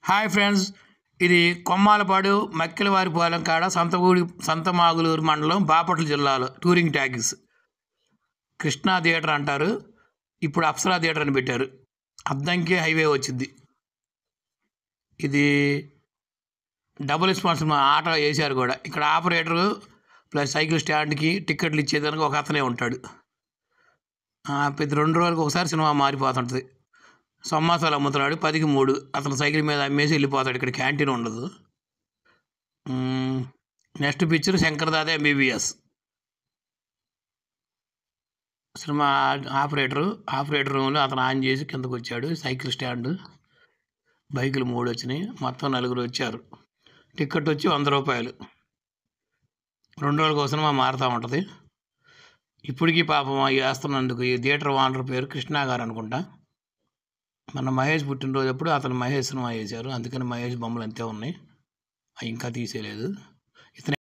Hi friends, ఇది కొమ్మాలపాడు మక్కిలవారిపాలెం కాడ సంతమాగులూరు మండలం బాపట్ల జిల్లాలో టూరింగ్ ట్యాక్సీస్ కృష్ణా థియేటర్ అంటారు. ఇప్పుడు అప్సరా థియేటర్ అని పెట్టారు. అద్దంకి హైవే వచ్చింది. ఇది డబుల్ స్పాన్సర్ ఆటో వేసారు కూడా. ఇక్కడ ఆపరేటరు ప్లస్ సైకిల్ స్టాండ్కి టిక్కెట్లు ఇచ్చేదానికి ఒక అతనే ఉంటాడు. ప్రతి 2 రోజులకు ఒకసారి సినిమా మారిపోతుంటుంది. సమోసాలు అమ్ముతున్నాడు 10కి 3. అతను సైకిల్ మీద అమ్మేసి వెళ్ళిపోతాడు. ఇక్కడ క్యాంటీన్ ఉండదు. Next picture Shankar Dada MBBS cinema. Operator రూమ్లో అతను ఆన్ చేసి కిందకు వచ్చాడు. సైకిల్ స్టాండ్, బైకులు 3 వచ్చినాయి. మొత్తం 4 వచ్చారు. టికెట్ వచ్చి 100 రూపాయలు. 2 రోజులకు ఒక సినిమా మారుతూ ఉంటుంది. ఇప్పటికీ పాపం వేస్తున్నందుకు ఈ థియేటర్ ఓనర్ పేరు కృష్ణ గారు అనుకుంటా. మన మహేష్ పుట్టినరోజు అప్పుడు అతను మహేష్ సినిమా వేశారు. అందుకని మహేష్ బొమ్మలు అంతే ఉన్నాయి. అవి ఇంకా తీసేయలేదు.